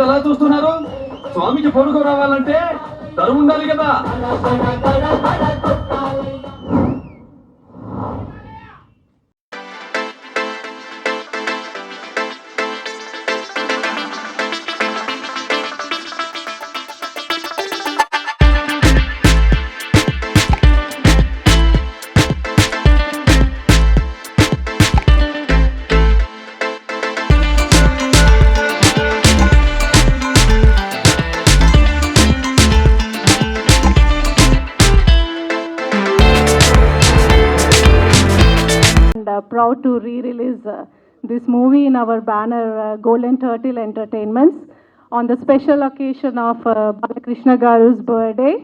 ఏంటలా చూస్తున్నారు? స్వామికి పొడుగు రావాలంటే తరువు ఉండాలి కదా. Proud to re-release this movie in our banner Golden Turtle Entertainments on the special occasion of Balakrishna Garu's birthday.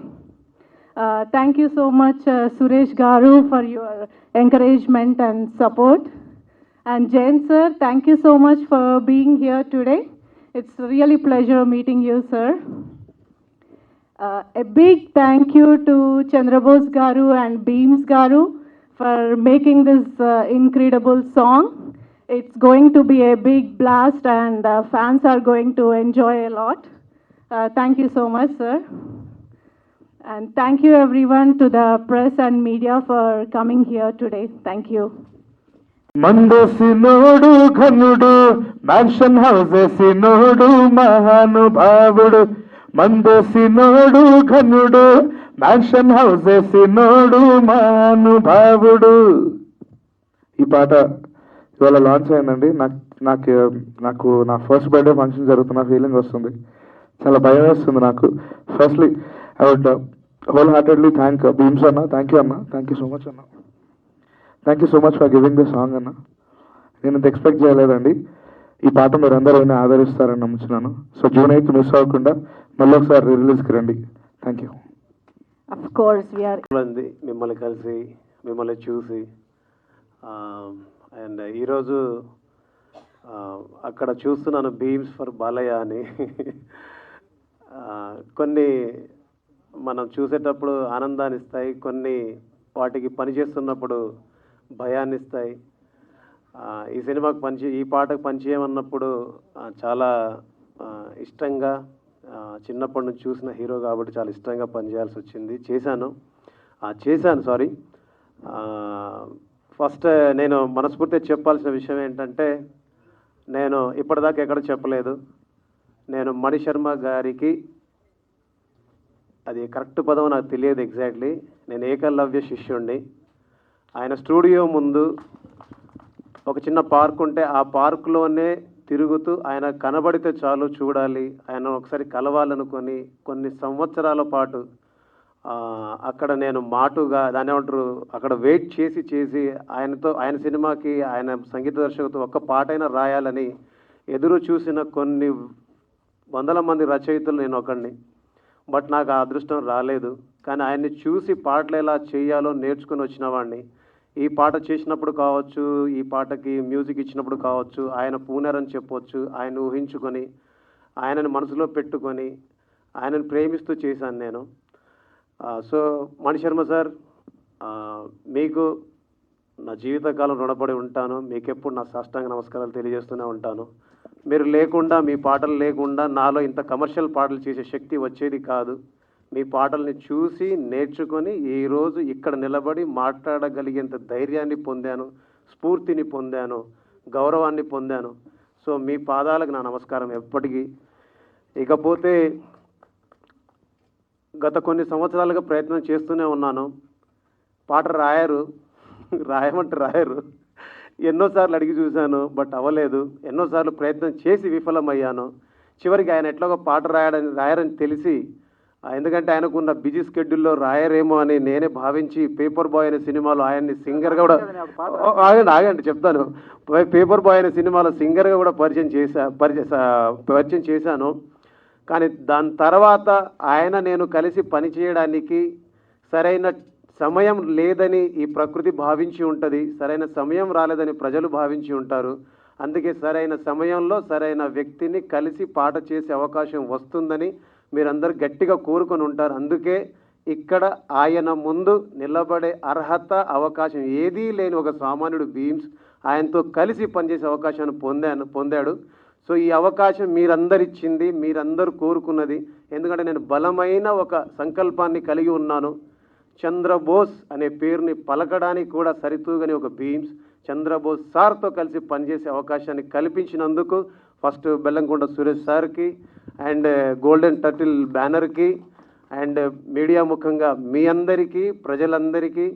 Thank you so much Suresh Garu for your encouragement and support, and Jain sir, thank you so much for being here today. It's really pleasure meeting you, sir. A big thank you to Chandrabose Garu and Beams Garu for making this incredible song. It's going to be a big blast, and fans are going to enjoy a lot. Thank you so much, sir. And thank you everyone to the press and media for coming here today. Thank you. మందసినోడు ఘనుడు mansion హౌసెసినోడు మహానుభావుడు మందసినోడు ఘనుడు mansion హౌసెసినోడు మహానుభావుడు. ఈ పాట ఇవాళ లాంచ్ అయిందండి. నాకు నా ఫస్ట్ బర్త్డే ఫంక్షన్ జరుగుతున్న ఫీలింగ్ వస్తుంది. చాలా భయం వేస్తుంది నాకు. Firstly I would wholeheartedly thank Bheems అన్న. థ్యాంక్ యూ అన్న. థ్యాంక్ యూ సో మచ్ అన్న. Thank you so much for giving the song అన్న. నేను ఇంత ఎక్స్పెక్ట్ చేయలేదండి. ఈ పాట మీరు అందరూ ఆదరిస్తారని నమ్ముతున్నాను. సో జూన్ 8 మిస్ అవ్వకుండా మళ్ళీ ఒకసారి రిలీజ్కి రండి. Thank you. Of course we are మిమ్మల్ని కలిసి మిమ్మల్ని చూసి అండ్ ఈరోజు అక్కడ చూస్తున్నాను బీమ్స్ ఫర్ బాలయ్య అని. కొన్ని మనం చూసేటప్పుడు ఆనందాన్ని ఇస్తాయి, కొన్ని వాటికి పనిచేస్తున్నప్పుడు భయాన్ని ఇస్తాయి. ఈ సినిమాకి ఈ పాటకు పనిచేయమన్నప్పుడు చాలా ఇష్టంగా చిన్నప్పటి నుంచి చూసిన హీరో కాబట్టి చాలా ఇష్టంగా పనిచేయాల్సి వచ్చింది. చేశాను సారీ. ఫస్ట్ నేను మనస్ఫూర్తిగా చెప్పాల్సిన విషయం ఏంటంటే, నేను ఇప్పటిదాకా ఎక్కడ చెప్పలేదు. నేను మణిశర్మ గారికి, అది కరెక్ట్ పదం నాకు తెలియదు ఎగ్జాక్ట్లీ, నేను ఏకలవ్య శిష్యుణ్ణి. ఆయన స్టూడియో ముందు ఒక చిన్న పార్క్ ఉంటే ఆ పార్కులోనే తిరుగుతూ ఆయన కనబడితే చాలు చూడాలి, ఆయన ఒకసారి కలవాలనుకొని కొన్ని సంవత్సరాల పాటు అక్కడ నేను మాటుగా దాని ఏమంటారు అక్కడ వెయిట్ చేసి ఆయన సినిమాకి ఆయన సంగీత దర్శకుతో ఒక్క పాటైనా రాయాలని ఎదురు చూసిన కొన్ని వందల మంది రచయితలు నేను ఒకడిని. బట్ నాకు ఆ అదృష్టం రాలేదు. కానీ ఆయన్ని చూసి పాటలు ఎలా చేయాలో నేర్చుకుని వచ్చిన వాడిని. ఈ పాట చేసినప్పుడు కావచ్చు, ఈ పాటకి మ్యూజిక్ ఇచ్చినప్పుడు కావచ్చు, ఆయన పూనరని చెప్పవచ్చు. ఆయన ఊహించుకొని ఆయనను మనసులో పెట్టుకొని ఆయనను ప్రేమిస్తూ చేశాను నేను. సో మణిశర్మ సార్, మీకు నా జీవితకాలం రుణపడి ఉంటాను. మీకెప్పుడు నా సాష్టాంగ నమస్కారాలు తెలియజేస్తూనే ఉంటాను. మీరు లేకుండా, మీ పాటలు లేకుండా నాలో ఇంత కమర్షియల్ పాటలు చేసే శక్తి వచ్చేది కాదు. మీ పాటల్ని చూసి నేర్చుకొని ఈరోజు ఇక్కడ నిలబడి మాట్లాడగలిగేంత ధైర్యాన్ని పొందాను, స్ఫూర్తిని పొందాను, గౌరవాన్ని పొందాను. సో మీ పాదాలకు నా నమస్కారం ఎప్పటికీ. ఇకపోతే గత కొన్ని సంవత్సరాలుగా ప్రయత్నం చేస్తూనే ఉన్నాను. పాట రాయరు. ఎన్నోసార్లు అడిగి చూశాను, బట్ అవ్వలేదు. ఎన్నోసార్లు ప్రయత్నం చేసి విఫలమయ్యాను. చివరికి ఆయన ఎట్లాగో పాట రాయరని తెలిసి, ఎందుకంటే ఆయనకున్న బిజీ స్కెడ్యూల్లో రాయరేమో అని నేనే భావించి పేపర్ బాయ్ అనే సినిమాలో ఆయన్ని సింగర్గా కూడా ఆగండి చెప్తాను. పేపర్ బాయ్ అనే సినిమాలో సింగర్గా కూడా పరిచయం చేశాను. కానీ దాని తర్వాత నేను కలిసి పనిచేయడానికి సరైన సమయం లేదని ఈ ప్రకృతి భావించి ఉంటుంది, సరైన సమయం రాలేదని ప్రజలు భావించి ఉంటారు. అందుకే సరైన సమయంలో సరైన వ్యక్తిని కలిసి పాట చేసే అవకాశం వస్తుందని మీరందరూ గట్టిగా కోరుకొని ఉంటారు. అందుకే ఇక్కడ ఆయన ముందు నిలబడే అర్హత, అవకాశం ఏదీ లేని ఒక సామాన్యుడు బీమ్స్ ఆయనతో కలిసి పనిచేసే అవకాశాన్ని పొందాడు. సో ఈ అవకాశం మీరందరు ఇచ్చింది, మీరందరూ కోరుకున్నది. ఎందుకంటే నేను బలమైన ఒక సంకల్పాన్ని కలిగి ఉన్నాను. చంద్రబోస్ అనే పేరుని పలకడానికి కూడా సరితూగని ఒక భీమ్స్ చంద్రబోస్ సార్తో కలిసి పనిచేసే అవకాశాన్ని కల్పించినందుకు ఫస్ట్ బెల్లంకొండ సురేష్ సార్కి అండ్ గోల్డెన్ టర్టిల్ బ్యానర్కి అండ్ మీడియా ముఖంగా మీ అందరికీ, ప్రజలందరికీ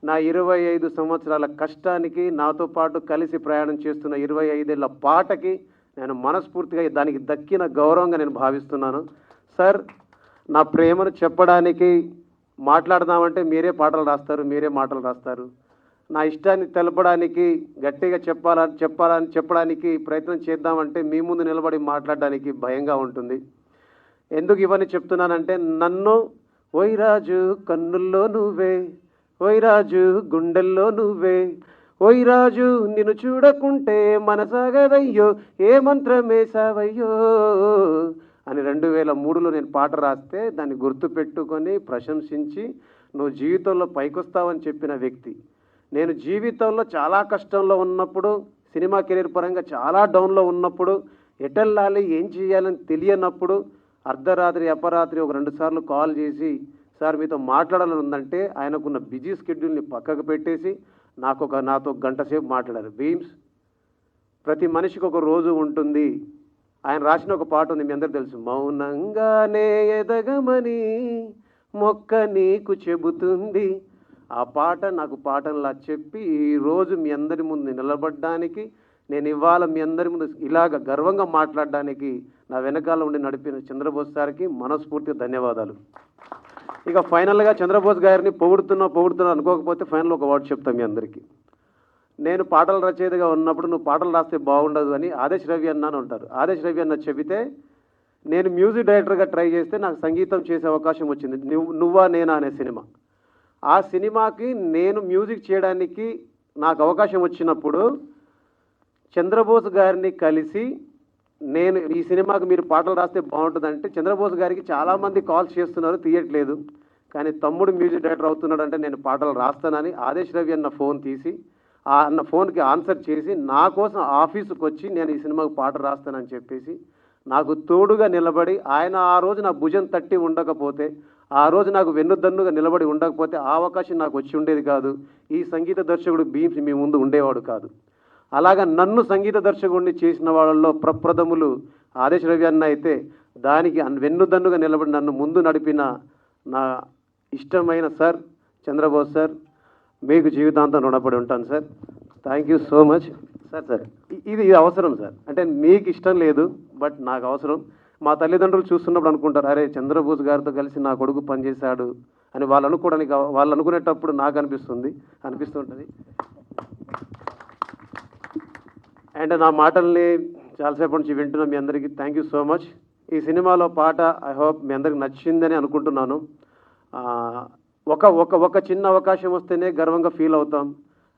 నా 25 సంవత్సరాల కష్టానికి, నాతో పాటు కలిసి ప్రయాణం చేస్తున్న 25 ఏళ్ల పాటకి నేను మనస్ఫూర్తిగా దానికి దక్కిన గౌరవంగా నేను భావిస్తున్నాను. సార్, నా ప్రేమను చెప్పడానికి మాట్లాడదామంటే మీరే పాటలు రాస్తారు, మీరే మాటలు రాస్తారు. నా ఇష్టాన్ని తెలపడానికి గట్టిగా చెప్పడానికి ప్రయత్నం చేద్దామంటే మీ ముందు నిలబడి మాట్లాడడానికి భయంగా ఉంటుంది. ఎందుకు ఇవన్నీ చెప్తున్నానంటే, నన్ను ఓయిరాజు కన్నుల్లో నువ్వే, ఓయిరాజు గుండెల్లో నువ్వే, ఓయిరాజు నిన్ను చూడకుంటే మనసాగదయ్యో, ఏ మంత్రమేసావయ్యో అని 2003లో నేను పాట రాస్తే దాన్ని గుర్తుపెట్టుకొని ప్రశంసించి నువ్వు జీవితంలో పైకొస్తావని చెప్పిన వ్యక్తి. నేను జీవితంలో చాలా కష్టంలో ఉన్నప్పుడు, సినిమా కెరీర్ పరంగా చాలా డౌన్లో ఉన్నప్పుడు, ఎటెళ్ళాలి ఏం చేయాలని తెలియనప్పుడు అర్ధరాత్రి అపరాత్రి ఒక 2 సార్లు కాల్ చేసి సార్ మీతో మాట్లాడాలని ఉందంటే ఆయనకున్న బిజీ స్కెడ్యూల్ని పక్కకు పెట్టేసి నాతో గంట సేపు మాట్లాడారు. భీమ్స్, ప్రతి మనిషికి ఒక రోజు ఉంటుంది. ఆయన రాసిన ఒక పాట ఉంది, మీ అందరూ తెలుసు. మౌనంగానే ఎదగమని మొక్క నీకు చెబుతుంది. ఆ పాట నాకు పాటంలా చెప్పి ఈరోజు మీ అందరి ముందు నిలబడడానికి, నేను ఇవాళ మీ అందరి ముందు ఇలాగ గర్వంగా మాట్లాడడానికి నా వెనకాల ఉండి నడిపిన చంద్రబోస్ సార్కి మనస్ఫూర్తిగా ధన్యవాదాలు. ఇక ఫైనల్గా చంద్రబోస్ గారిని పొగుడుతున్నా అనుకోకపోతే ఫైనల్ ఒక వర్డ్ చెప్తాను మీ అందరికీ. నేను పాటల రచయితగా ఉన్నప్పుడు నువ్వు పాటలు రాస్తే బాగుండదు అని ఆదేశ్ రవి అన్న అని ఉంటారు. ఆదేశ్ రవి అన్న చెబితే నేను మ్యూజిక్ డైరెక్టర్గా ట్రై చేస్తే నాకు సంగీతం చేసే అవకాశం వచ్చింది. నువ్వా నేనా అనే సినిమా. ఆ సినిమాకి నేను మ్యూజిక్ చేయడానికి నాకు అవకాశం వచ్చినప్పుడు చంద్రబోస్ గారిని కలిసి నేను ఈ సినిమాకి మీరు పాటలు రాస్తే బాగుంటుందంటే, చంద్రబోస్ గారికి చాలామంది కాల్స్ చేస్తున్నారు, తీయట్లేదు. కానీ తమ్ముడు మ్యూజిక్ డైరెక్టర్ అవుతున్నాడంటే నేను పాటలు రాస్తానని ఆదేశ్ రవి అన్న ఫోన్ తీసి ఆ అన్న ఫోన్కి ఆన్సర్ చేసి నా కోసం ఆఫీసుకు వచ్చి నేను ఈ సినిమాకు పాట రాస్తానని చెప్పేసి నాకు తోడుగా నిలబడి, ఆయన ఆ రోజు నా భుజం తట్టి ఉండకపోతే, ఆ రోజు నాకు వెన్నుదన్నుగా నిలబడి ఉండకపోతే ఆ అవకాశం నాకు వచ్చి ఉండేది కాదు. ఈ సంగీత దర్శకుడు భీమ్స్ మీ ముందు ఉండేవాడు కాదు. అలాగా నన్ను సంగీత దర్శకుడిని చేసిన వాళ్ళల్లో ప్రప్రథములు ఆదేశ్ రవి అన్న అయితే, దానికి వెన్నుదన్నుగా నిలబడి నన్ను ముందు నడిపిన నా ఇష్టమైన సార్ చంద్రబోస్ సార్, మీకు జీవితాంతం రుణపడి ఉంటాను sir. Thank you so much sir. ఇది అవసరం సార్. అంటే మీకు ఇష్టం లేదు, బట్ నాకు అవసరం. మా తల్లిదండ్రులు చూస్తున్నప్పుడు అనుకుంటారు, అరే చంద్రబోస్ గారితో కలిసి నా కొడుకు పనిచేశాడు అని వాళ్ళు అనుకునేటప్పుడు నాకు అనిపిస్తుంటుంది. అండ్ నా మాటల్ని చాలాసేపు నుంచి వింటున్న మీ అందరికీ థ్యాంక్ యూ సో మచ్. ఈ సినిమాలో పాట ఐ హోప్ మీ అందరికి నచ్చిందని అనుకుంటున్నాను. ఒక చిన్న అవకాశం వస్తేనే గర్వంగా ఫీల్ అవుతాం.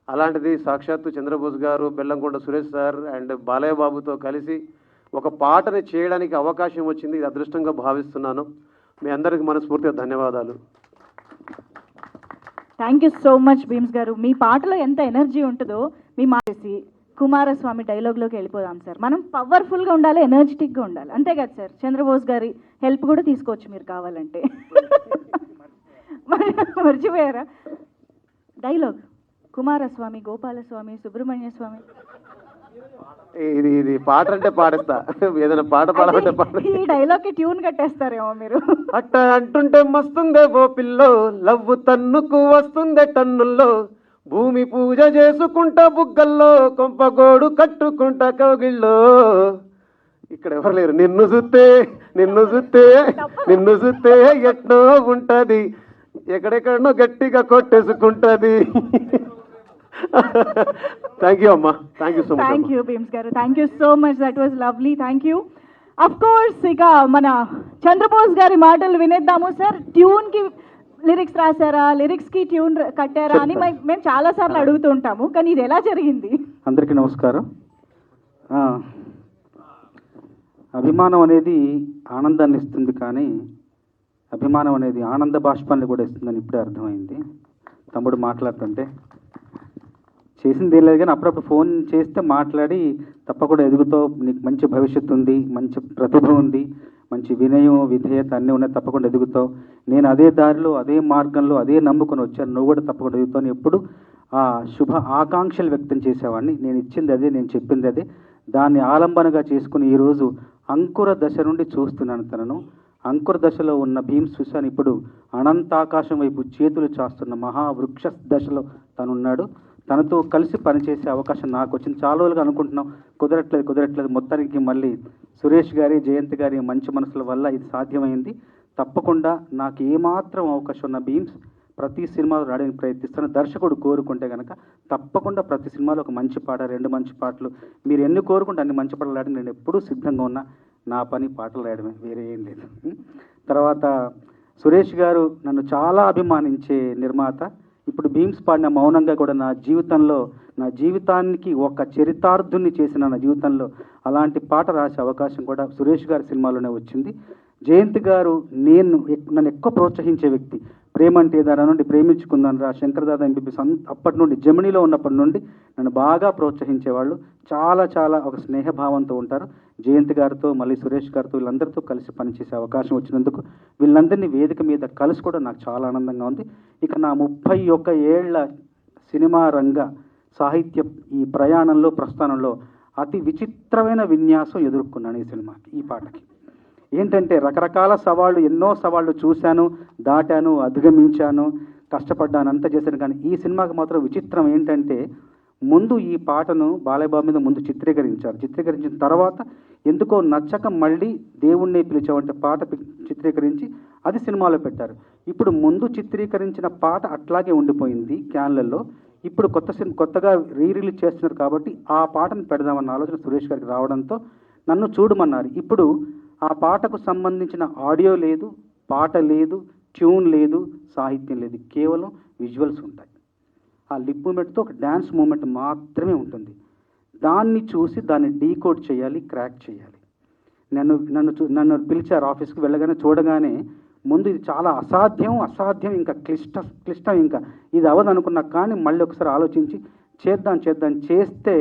అలాంటిది సాక్షాత్తు చంద్రబోస్ గారు, బెల్లంకొండ సురేష్ సార్ అండ్ బాలయ్య బాబుతో కలిసి ఒక పాటని చేయడానికి అవకాశం వచ్చింది. ఇది అదృష్టంగా భావిస్తున్నాను. మీ అందరికి మనస్ఫూర్తిగా ధన్యవాదాలు. Thank you so much Bheems గారు. మీ పాటలో ఎంత ఎనర్జీ ఉంటుందో మీ మాటేసి కుమారస్వామి డైలాగ్లోకి వెళ్ళిపోదాం సార్. మనం పవర్ఫుల్గా ఉండాలి, ఎనర్జెటిక్గా ఉండాలి, అంతే కదా సార్. చంద్రబోస్ గారి హెల్ప్ కూడా తీసుకోవచ్చు మీరు కావాలంటే. మర్చిపోయారా డైలాగ్? కుమారస్వామి, గోపాలస్వామి, సుబ్రహ్మణ్య స్వామి. ఇది పాట అంటే పాడేస్తా, ఏదైనా పాట పాడాలంటే పాడ. ఈ డైలాగ్ కి ట్యూన్ కట్టేస్తారేమో మీరు. అట్ట అంటుంటే మస్తుందే ఓ పిల్లో, లవ్వు తన్నుకు వస్తుందే టన్నుల్లో, భూమి పూజ చేసుకుంటా బుగ్గల్లో, కొంపగోడు కట్టుకుంటా కౌగిల్లో. ఇక్కడ ఎవరు లేరు. నిన్ను చూస్తే ఎట్నో ఉంటది, ఎక్కడెక్కడనో గట్టిగా కొట్టేసుకుంటది. థ్యాంక్ యూ అమ్మా. Thank you so much. Thank you Bheems garu. Thank you so much. That was lovely. Thank you. Of course ఇక మన చంద్రబోస్ గారి మాటలు వినేద్దాము సార్. ట్యూన్కి లిరిక్స్ రాశారా, లిరిక్స్కి ట్యూన్ కట్టారా అని మేము చాలాసార్లు అడుగుతూ ఉంటాము, కానీ ఇది ఎలా జరిగింది? అందరికీ నమస్కారం. అభిమానం అనేది ఆనందాన్ని ఇస్తుంది, కానీ అభిమానం అనేది ఆనంద బాష్పాన్ని కూడా ఇస్తుందని ఇప్పుడే అర్థమైంది. తమ్ముడు మాట్లాడుతుంటే చేసింది ఏం లేదు, కానీ అప్పుడప్పుడు ఫోన్ చేస్తే మాట్లాడి తప్పకుండా ఎదుగుతావు, నీకు మంచి భవిష్యత్తు ఉంది, మంచి ప్రతిభ ఉంది, మంచి వినయం విధేయత అన్నీ ఉన్నాయి, తప్పకుండా ఎదుగుతావు. నేను అదే దారిలో అదే మార్గంలో అదే నమ్ముకొని వచ్చాను, నువ్వు కూడా తప్పకుండా ఎదుగుతావు. ఎప్పుడు ఆ శుభ ఆకాంక్షలు వ్యక్తం చేసేవాడిని. నేను ఇచ్చింది అదే, నేను చెప్పింది అదే, దాన్ని ఆలంబనగా చేసుకుని ఈరోజు అంకుర దశ నుండి చూస్తున్నాను తనను. అంకుర దశలో ఉన్న భీమ్స్ చూశాను, ఇప్పుడు అనంతాకాశం వైపు చేతులు చాస్తున్న మహావృక్ష దశలో తనున్నాడు. తనతో కలిసి పనిచేసే అవకాశం నాకు వచ్చింది. చాలా రోజులుగా అనుకుంటున్నాం, కుదరట్లేదు. మొత్తానికి మళ్ళీ సురేష్ గారి, జయంత్ గారి మంచి మనసుల వల్ల ఇది సాధ్యమైంది. తప్పకుండా నాకు ఏమాత్రం అవకాశం ఉన్న భీమ్స్ ప్రతి సినిమాలో రాయడానికి ప్రయత్నిస్తాను. దర్శకుడు కోరుకుంటే కనుక తప్పకుండా ప్రతి సినిమాలో ఒక మంచి పాట, 2 మంచి పాటలు, మీరు ఎన్ని కోరుకుంటే అన్ని మంచి పాటలు రాయడానికి నేను ఎప్పుడూ సిద్ధంగా ఉన్నా. నా పని పాటలు రాయడమే, వేరే ఏం లేదు. తర్వాత సురేష్ గారు నన్ను చాలా అభిమానించే నిర్మాత. ఇప్పుడు భీమ్స్ పాడిన మౌనంగా కూడా నా జీవితానికి ఒక చరితార్థుని చేసిన నా జీవితంలో అలాంటి పాట రాసే అవకాశం కూడా సురేష్ గారి సినిమాలోనే వచ్చింది. జయంత్ గారు నన్ను ఎక్కువ ప్రోత్సహించే వ్యక్తి. ప్రేమంటే దాని నుండి ప్రేమించుకున్నాను రా, శంకరదాదా ఎంపీపీ అప్పటి నుండి, జమినీలో ఉన్నప్పటి నుండి నన్ను బాగా ప్రోత్సహించేవాళ్ళు. చాలా ఒక స్నేహభావంతో ఉంటారు. జయంత్ గారితో, మళ్ళీ సురేష్ గారితో, వీళ్ళందరితో కలిసి పనిచేసే అవకాశం వచ్చినందుకు, వీళ్ళందరినీ వేదిక మీద కలిసి కూడా నాకు చాలా ఆనందంగా ఉంది. ఇక నా 31 ఏళ్ల సినిమా రంగ సాహిత్య ఈ ప్రస్థానంలో అతి విచిత్రమైన విన్యాసం ఎదుర్కొన్నాను ఈ సినిమాకి, ఈ పాటకి. ఏంటంటే రకరకాల ఎన్నో సవాళ్ళు చూశాను, దాటాను, అధిగమించాను, కష్టపడ్డాను, అంతా చేశాను. కానీ ఈ సినిమాకి మాత్రం విచిత్రం ఏంటంటే, ముందు ఈ పాటను బాలయ్యబాబు మీద ముందు చిత్రీకరించిన తర్వాత ఎందుకో నచ్చక మళ్ళీ దేవుణ్ణి పిలిచావంటే పాట చిత్రీకరించి అది సినిమాలో పెట్టారు. ఇప్పుడు ముందు చిత్రీకరించిన పాట అట్లాగే ఉండిపోయింది క్యాన్లలో. ఇప్పుడు కొత్తగా రిలీజ్ చేస్తున్నారు కాబట్టి ఆ పాటను పెడదామన్న ఆలోచన సురేష్ గారికి రావడంతో నన్ను చూడమన్నారు. ఇప్పుడు ఆ పాటకు సంబంధించిన ఆడియో లేదు, పాట లేదు, ట్యూన్ లేదు, సాహిత్యం లేదు, కేవలం విజువల్స్ ఉంటాయి. ఆ లిప్ మూమెంట్తో ఒక డ్యాన్స్ మూమెంట్ మాత్రమే ఉంటుంది. దాన్ని చూసి దాన్ని డీకోడ్ చేయాలి, క్రాక్ చేయాలి. నన్ను పిలిచారు ఆఫీస్కి. చూడగానే ముందు ఇది చాలా అసాధ్యం, ఇంకా క్లిష్టం, ఇంకా ఇది అవదనుకున్నా. కానీ మళ్ళీ ఒకసారి ఆలోచించి చేద్దాం చేస్తే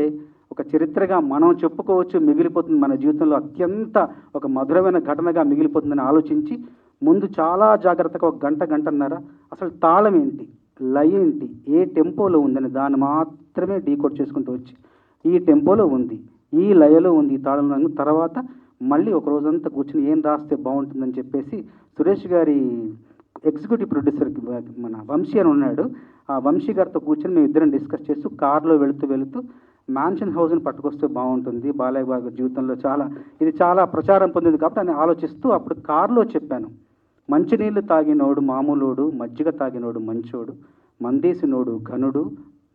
ఒక చరిత్రగా మనం చెప్పుకోవచ్చు, మిగిలిపోతుంది మన జీవితంలో, అత్యంత ఒక మధురమైన ఘటనగా మిగిలిపోతుందని ఆలోచించి ముందు చాలా జాగ్రత్తగా ఒక గంటన్నర అసలు తాళం ఏంటి, లయ ఏంటి, ఏ టెంపోలో ఉందని దాన్ని మాత్రమే డీకోడ్ చేసుకుంటూ వచ్చి ఈ టెంపోలో ఉంది, ఈ లయలో ఉంది, ఈ తాళంలో. తర్వాత మళ్ళీ ఒక రోజంతా కూర్చుని ఏం రాస్తే బాగుంటుందని చెప్పేసి సురేష్ గారి ఎగ్జిక్యూటివ్ ప్రొడ్యూసర్కి మన వంశీ అని ఉన్నాడు, ఆ వంశీ గారితో కూర్చొని మేము ఇద్దరం డిస్కస్ చేస్తూ కార్లో వెళుతూ మ్యాన్షన్ హౌస్ని పట్టుకొస్తే బాగుంటుంది, బాలయ్య బాబు జీవితంలో ఇది చాలా ప్రచారం పొందింది కాబట్టి అని ఆలోచిస్తూ అప్పుడు కారులో చెప్పాను, మంచినీళ్ళు తాగినోడు మామూలోడు, మజ్జిగ తాగినోడు మంచోడు, మందేసినోడు ఘనుడు,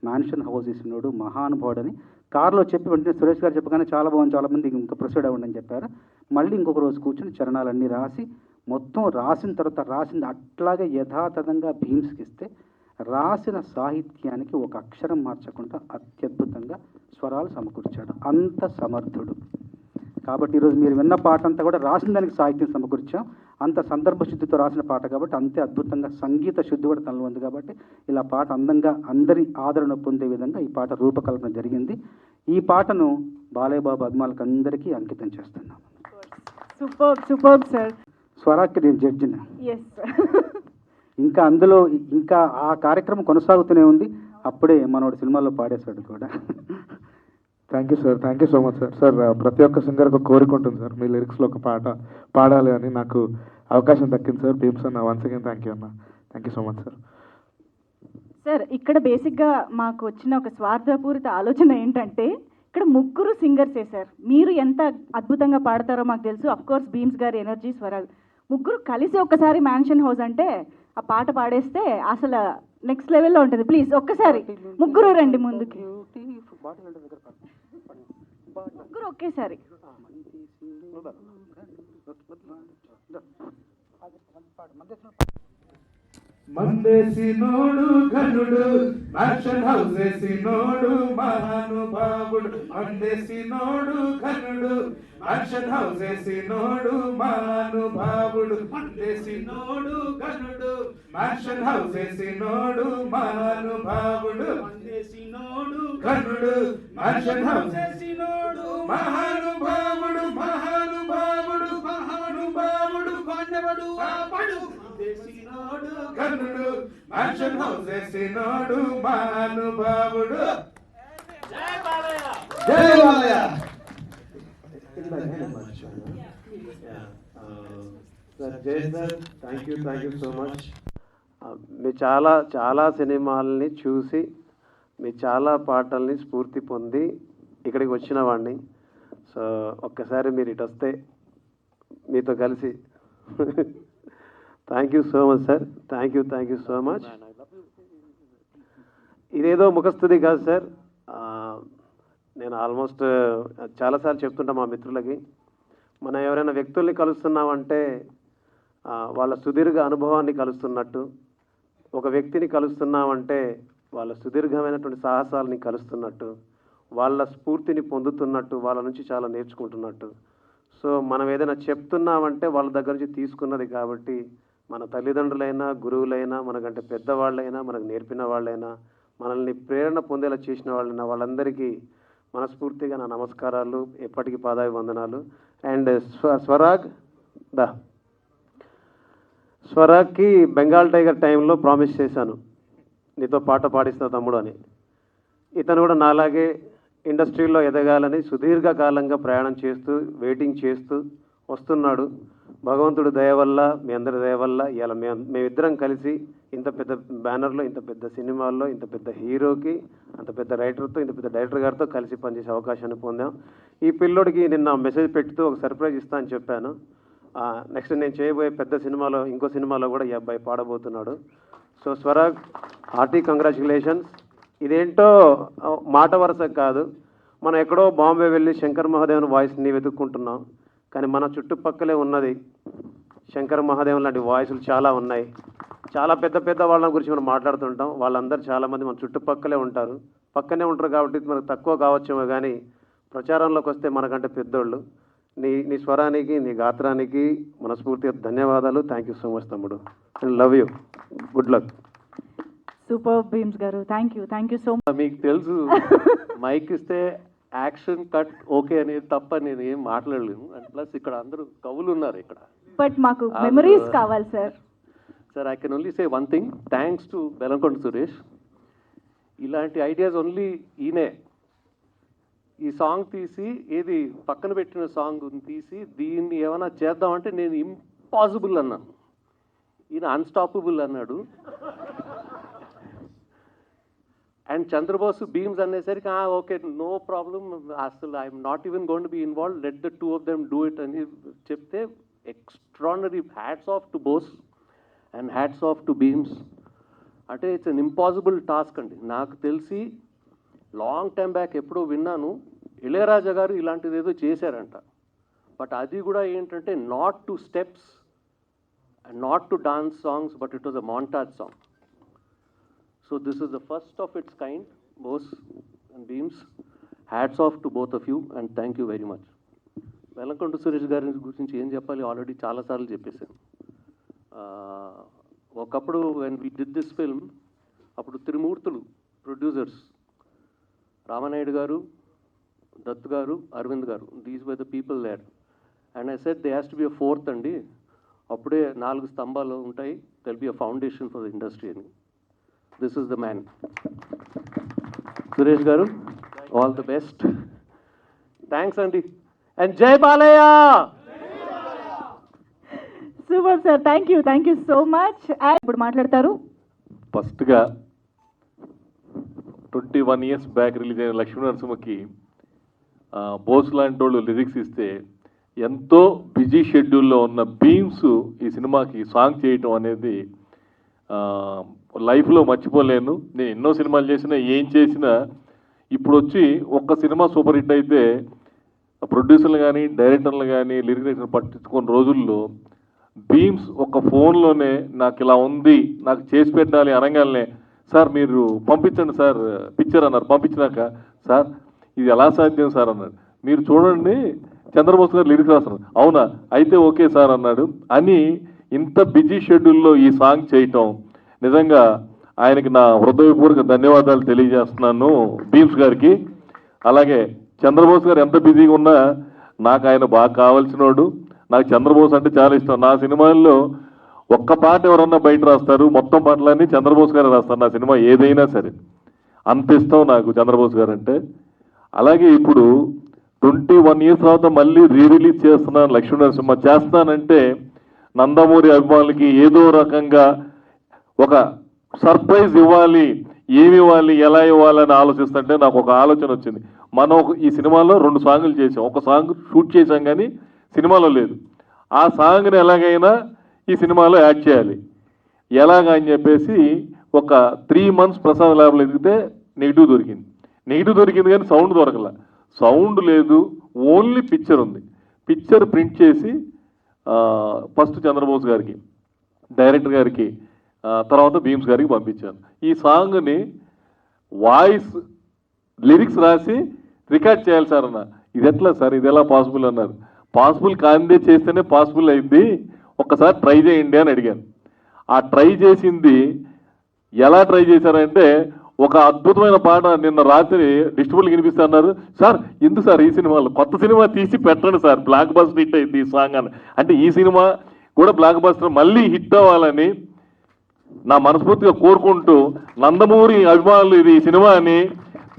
మ్యాన్షన్ హౌస్ ఇసినోడు మహానుభావుడని కారులో చెప్పి వెంటనే సురేష్ గారు చెప్పగానే చాలా బాగుంది, చాలామంది ఇంకా ప్రొసీడ్ అవ్వండి అని చెప్పారు. మళ్ళీ ఇంకొక రోజు కూర్చొని చరణాలన్నీ రాసి మొత్తం రాసిన తర్వాత రాసింది అట్లాగే యథాతథంగా భీమ్స్కి ఇస్తే రాసిన సాహిత్యానికి ఒక అక్షరం మార్చకుండా అత్యద్భుతంగా స్వరాలు సమకూర్చాడు. అంత సమర్థుడు. కాబట్టి ఈరోజు మీరు విన్న పాట అంతా కూడా రాసిన దానికి సాహిత్యం సమకూర్చాం. అంత సందర్భ శుద్ధితో రాసిన పాట కాబట్టి అంతే అద్భుతంగా సంగీత శుద్ధి కూడా తనలో ఉంది. కాబట్టి ఇలా పాట అందంగా అందరి ఆదరణ పొందే విధంగా ఈ పాట రూపకల్పన జరిగింది. ఈ పాటను బాలయ్య బాబు అభిమానులకు అందరికీ అంకితం చేస్తున్నాం. Super sir. స్వరాకి నేను జడ్జిన. ఎస్. ఇంకా అందులో ఇంకా ఆ కార్యక్రమం కొనసాగుతూనే ఉంది. అప్పుడే మనోడు సినిమాలో పాడేశాడు కూడా. Thank you sir, thank you so much sir. Sir ప్రతి ఒక్క సింగర్కి ఒక కోరిక ఉంటుంది సార్, మీ లిరిక్స్లో ఒక పాట పాడాలి అని. నాకు అవకాశం దక్కింది సార్. భీమ్స్ అన్న వన్స్ అగైన్ థ్యాంక్ యూ అన్న. Thank you so much sir. Sir ఇక్కడ బేసిక్గా మాకు వచ్చిన ఒక స్వార్థపూరిత ఆలోచన ఏంటంటే ఇక్కడ ముగ్గురు సింగర్సే సార్. మీరు ఎంత అద్భుతంగా పాడతారో మాకు తెలుసు. అఫ్ కోర్స్ భీమ్స్ గారి ఎనర్జీ, స్వరాలు ముగ్గురు కలిసి ఒక్కసారి మ్యాన్షన్ హౌస్ అంటే ఆ పాట పాడేస్తే అసలు నెక్స్ట్ లెవెల్లో ఉంటుంది. ప్లీజ్ ఒక్కసారి ముగ్గురు రండి ముందుకి, ముగ్గురు ఒకేసారి. మందేసినోడు ఘనుడు, మ్యాన్షన్ హౌస్ వేసినోడు మహానుభావుడు. మందేసినోడు ఘనుడు, మ్యాన్షన్ హౌస్ వేసినోడు మహానుభావుడు. మందేసినోడు ఘనుడు, మ్యాన్షన్ హౌస్ వేసినోడు మహానుభావుడు. మందేసినోడు ఘనుడు మ్యాన్షన్ హౌస్ వేసినోడు మహానుభావుడు మహానుభావుడు మహానుభావుడు పాండవుడు ఆపడు వేసినోడు ఘనుడు మ్యాన్షన్ హౌస్ వేసినోడు మహానుభావుడు. జై బాలయ్య. జై బాలయ్య. జై sir, thank you so much. మీ చాలా చాలా సినిమాలని చూసి మీ చాలా పాటల్ని స్ఫూర్తి పొంది ఇక్కడికి వచ్చిన వాడిని. సో ఒక్కసారి మీరు ఇటు వస్తే మీతో కలిసి thank you so much sir, thank you so much. ఇదేదో ముఖస్తుది కాదు సార్. నేను ఆల్మోస్ట్ చాలాసార్లు చెప్తుంటా మా మిత్రులకి, మనం ఎవరైనా వ్యక్తుల్ని కలుస్తున్నామంటే వాళ్ళ సుదీర్ఘ అనుభవాన్ని కలుస్తున్నట్టు, ఒక వ్యక్తిని కలుస్తున్నామంటే వాళ్ళ సుదీర్ఘమైనటువంటి సాహసాలని కలుస్తున్నట్టు, వాళ్ళ స్ఫూర్తిని పొందుతున్నట్టు, వాళ్ళ నుంచి చాలా నేర్చుకుంటున్నట్టు. సో మనం ఏదైనా చెప్తున్నామంటే వాళ్ళ దగ్గర నుంచి తీసుకున్నది కాబట్టి, మన తల్లిదండ్రులైనా గురువులైనా మనకంటే పెద్దవాళ్ళైనా మనకు నేర్పిన వాళ్ళైనా మనల్ని ప్రేరణ పొందేలా చేసిన వాళ్ళైనా వాళ్ళందరికీ మనస్ఫూర్తిగా నా నమస్కారాలు, ఎప్పటికీ పాదాభివందనాలు. అండ్ స్వరాగ్కి బెంగాల్ టైగర్ టైంలో ప్రామిస్ చేశాను, నీతో పాట పాడిస్తా తమ్ముడు అని. ఇతను కూడా నాలాగే ఇండస్ట్రీలో ఎదగాలని సుదీర్ఘకాలంగా ప్రయాణం చేస్తూ వెయిటింగ్ చేస్తూ వస్తున్నాడు. భగవంతుడు దయ వల్ల, మీ అందరి దయ వల్ల ఇలా మేమిద్దరం కలిసి ఇంత పెద్ద బ్యానర్లో, ఇంత పెద్ద సినిమాల్లో, ఇంత పెద్ద హీరోకి, అంత పెద్ద రైటర్తో, ఇంత పెద్ద డైరెక్టర్ గారితో కలిసి పనిచేసే అవకాశాన్ని పొందాం. ఈ పిల్లోడికి నిన్న మెసేజ్ పెట్టుతూ ఒక సర్ప్రైజ్ ఇస్తా అని చెప్పాను. నెక్స్ట్ నేను చేయబోయే పెద్ద సినిమాలో, ఇంకో సినిమాలో కూడా ఈ అబ్బాయి పాడబోతున్నాడు. So Swarag, hearty congratulations. ఇదేంటో మాట వరుస కాదు, మనం ఎక్కడో బాంబే వెళ్ళి శంకర్ మహాదేవన్ వాయిస్ని వెతుక్కుంటున్నాం, కానీ మన చుట్టుపక్కలే ఉన్నది శంకర్ మహాదేవన్ లాంటి వాయిస్లు చాలా ఉన్నాయి. చాలా పెద్ద పెద్ద వాళ్ళ గురించి మనం మాట్లాడుతుంటాం, వాళ్ళందరూ చాలామంది మన చుట్టుపక్కలే ఉంటారు, పక్కనే ఉంటారు కాబట్టి మనకు తక్కువ కావచ్చేమో, కానీ ప్రచారంలోకి వస్తే మనకంటే పెద్దోళ్ళు. నీ స్వరానికి, నీ గాత్రానికి మనస్ఫూర్తిగా ధన్యవాదాలు. థ్యాంక్ యూ సో మచ్ తమ్ముడు, and love you, good luck. Super Bheems garu, thank you so much. మీకు తెలుసు మైక్ ఇస్తే యాక్షన్ కట్ ఓకే అనేది తప్ప నేను ఏం మాట్లాడలేను. అండ్ ప్లస్ ఇక్కడ అందరూ కవులు ఉన్నారు ఇక్కడ. బట్ మాకు మెమరీస్ కావాలి sir. Sir I can only say one thing, thanks to Bellamkonda Suresh. ఇలాంటి ఐడియాస్ ఓన్లీ ఈయనే. ఈ సాంగ్ తీసి, ఏది పక్కన పెట్టిన సాంగ్ తీసి దీన్ని ఏమైనా చేద్దామంటే నేను ఇంపాసిబుల్ అన్నాను, ఈయన అన్స్టాపబుల్ అన్నాడు. అండ్ చంద్రబోస్ బీమ్స్ అనేసరికి ఓకే నో ప్రాబ్లం, అసలు I'm not even going to be involve, let the two of them do it అని చెప్తే extraordinary. Hats off to Bose and hats off to Bheems. అంటే ఇట్స్ అన్ ఇంపాసిబుల్ టాస్క్ అండి. నాకు తెలిసి long time back ఎప్పుడో విన్నాను, ఇళయరాజా గారు ఇలాంటిది ఏదో చేశారంట. బట్ అది కూడా ఏంటంటే not to steps and not to dance songs, but it was a montage song. So this is the first of its kind, Bose and Beams. Hats off to both of you and thank you very much. Bellamkonda Suresh గారి గురించి ఏం చెప్పాలి, already చాలాసార్లు చెప్పేశాను. ఒకప్పుడు when we did this film, అప్పుడు త్రిమూర్తులు producers, Ramanaidu garu, Dutt garu, Aravind garu, these were the people there. And I said they has to be a fourth అండి, అప్పుడే 4 స్తంభాలు ఉంటాయి, they'll be a foundation for the industry అని. This is the man. Suresh garu, all the best. Thanks అండి. And జై Balayya. Super sir, thank you so much. ఇప్పుడు మాట్లాడతారు. ఫస్ట్గా 21 years బ్యాక్ రిలీజ్ అయిన లక్ష్మీ నరసింహకి బోస్ లాంటి వాళ్ళు లిరిక్స్ ఇస్తే, ఎంతో బిజీ షెడ్యూల్లో ఉన్న బీమ్స్ ఈ సినిమాకి సాంగ్ చేయటం అనేది లైఫ్లో మర్చిపోలేను. నేను ఎన్నో సినిమాలు చేసినా, ఏం చేసినా, ఇప్పుడు వచ్చి ఒక్క సినిమా సూపర్ హిట్ అయితే ప్రొడ్యూసర్లు కానీ డైరెక్టర్లు కానీ లిరిక్ రైటర్ పట్టించుకున్న రోజుల్లో బీమ్స్ ఒక ఫోన్లోనే నాకు ఇలా ఉంది, నాకు చేసి పెట్టాలి అనగానే, సార్ మీరు పంపించండి సార్ పిక్చర్ అన్నారు. పంపించినాక, సార్ ఇది ఎలా సాధ్యం సార్ అన్నాడు. మీరు చూడండి చంద్రబోస్ గారు లిరిక్స్ రాస్తున్నారు. అవునా, అయితే ఓకే సార్ అన్నాడు. అని ఇంత బిజీ షెడ్యూల్లో ఈ సాంగ్ చేయటం నిజంగా ఆయనకి నా హృదయపూర్వక ధన్యవాదాలు తెలియజేస్తున్నాను భీమ్స్ గారికి. అలాగే చంద్రబోస్ గారు ఎంత బిజీగా ఉన్నా నాకు ఆయన బాగా కావాల్సినోడు. నాకు చంద్రబోస్ అంటే చాలా ఇష్టం. నా సినిమాల్లో ఒక్క పాట ఎవరన్నా బయట రాస్తారు, మొత్తం పాటలన్నీ చంద్రబోస్ గారు రాస్తారు నా సినిమా ఏదైనా సరే. అంత ఇష్టం నాకు చంద్రబోస్ గారు అంటే. అలాగే ఇప్పుడు 21 years తర్వాత మళ్ళీ రిలీజ్ చేస్తున్నాను లక్ష్మీనరసింహ. చేస్తానంటే నందమూరి అభిమానులకి ఏదో రకంగా ఒక సర్ప్రైజ్ ఇవ్వాలి. ఏమి ఇవ్వాలి, ఎలా ఇవ్వాలని ఆలోచిస్తుంటే నాకు ఒక ఆలోచన వచ్చింది. మనం ఈ సినిమాలో 2 సాంగులు చేసాం. ఒక సాంగ్ షూట్ చేసాం కానీ సినిమాలో లేదు. ఆ సాంగ్ని ఎలాగైనా ఈ సినిమాలో యాడ్ చేయాలి. ఎలాగా అని చెప్పేసి ఒక 3 months ప్రసాద్ ల్యాబ్లో ఎదిగితే నెగిటివ్ దొరికింది కానీ సౌండ్ దొరకల. సౌండ్ లేదు, ఓన్లీ పిక్చర్ ఉంది. పిక్చర్ ప్రింట్ చేసి ఫస్ట్ చంద్రబోస్ గారికి, డైరెక్టర్ గారికి, తర్వాత భీమ్స్ గారికి పంపించాను. ఈ సాంగ్ని వాయిస్ లిరిక్స్ రాసి రికార్డ్ చేయాలి సార్ అన్న. ఇది ఎట్లా సార్, ఇది ఎలా పాసిబుల్ అన్నారు. పాసిబుల్ కాందే చేస్తేనే పాసిబుల్ అయింది, ఒక్కసారి ట్రై చేయండి అని అడిగాను. ఆ ట్రై చేసింది ఎలా ట్రై చేశారంటే, ఒక అద్భుతమైన పాట నిన్న రాత్రి డిస్ట్రిబ్యూటర్కి వినిపిస్తే అన్నారు, సార్ ఎందుకు సార్ ఈ సినిమాలో కొత్త సినిమా తీసి పెట్టండి సార్, బ్లాక్ బస్టర్ హిట్ అయింది ఈ సాంగ్ అని. అంటే ఈ సినిమా కూడా బ్లాక్ బస్టర్ మళ్ళీ హిట్ అవ్వాలని నా మనస్ఫూర్తిగా కోరుకుంటూ, నందమూరి అభిమానులు ఇది ఈ సినిమాని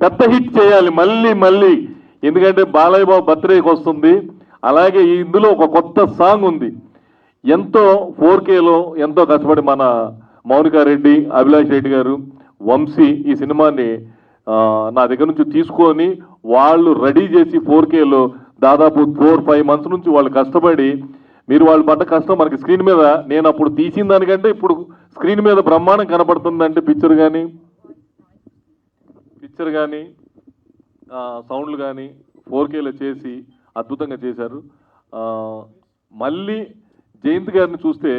పెద్ద హిట్ చేయాలి మళ్ళీ. ఎందుకంటే బాలయ్య బాబు బర్త్డేకి వస్తుంది. అలాగే ఇందులో ఒక కొత్త సాంగ్ ఉంది. ఎంతో 4Kలో ఎంతో కష్టపడి మన మౌనికారెడ్డి, అభిలాష్ రెడ్డి గారు, వంశీ ఈ సినిమాని నా దగ్గర నుంచి తీసుకొని వాళ్ళు రెడీ చేసి 4Kలో దాదాపు 4-5 months నుంచి వాళ్ళు కష్టపడి, మీరు వాళ్ళు పడ్డ కష్టం మనకి స్క్రీన్ మీద, నేను అప్పుడు తీసిన దానికంటే ఇప్పుడు స్క్రీన్ మీద బ్రహ్మాండం కనపడుతుందంటే పిక్చర్ కానీ సౌండ్లు కానీ 4Kలో చేసి అద్భుతంగా చేశారు. మళ్ళీ జయంత్ గారిని చూస్తే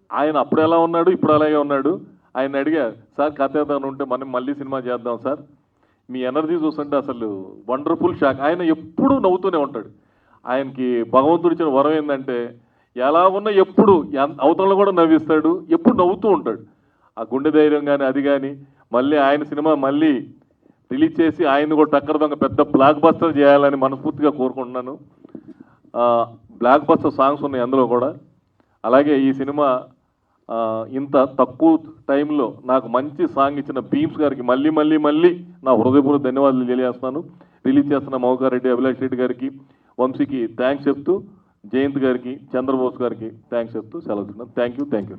ఆయన అప్పుడు ఎలా ఉన్నాడు, ఇప్పుడు అలాగే ఉన్నాడు. ఆయన అడిగా, సార్ కథ ఏదైనా ఉంటే మనం మళ్ళీ సినిమా చేద్దాం సార్, మీ ఎనర్జీ చూస్తుంటే అసలు వండర్ఫుల్ షాక్. ఆయన ఎప్పుడూ నవ్వుతూనే ఉంటాడు. ఆయనకి భగవంతుడు ఇచ్చిన వరం ఏంటంటే ఎలా ఉన్నా ఎప్పుడు అవతలను కూడా నవ్విస్తాడు, ఎప్పుడు నవ్వుతూ ఉంటాడు. ఆ గుండె ధైర్యం కానీ అది కానీ. మళ్ళీ ఆయన సినిమా మళ్ళీ రిలీజ్ చేసి ఆయన కూడా టక్కర దొంగ పెద్ద బ్లాక్ బస్టర్ చేయాలని మనస్ఫూర్తిగా కోరుకుంటున్నాను. బ్లాక్ బస్టర్ సాంగ్స్ ఉన్నాయి అందులో కూడా. అలాగే ఈ సినిమా ఇంత తక్కువ టైంలో నాకు మంచి సాంగ్ ఇచ్చిన భీమ్స్ గారికి మళ్ళీ నా హృదయపూర్వక ధన్యవాదాలు తెలియజేస్తున్నాను. రిలీజ్ చేస్తున్న మౌకారెడ్డి, అభిలాష్ రెడ్డి గారికి, వంశీకి థ్యాంక్స్ చెప్తూ, జయంత్ గారికి, చంద్రబోస్ గారికి థ్యాంక్స్ చెప్తూ సెలవుతున్నాను. Thank you. థ్యాంక్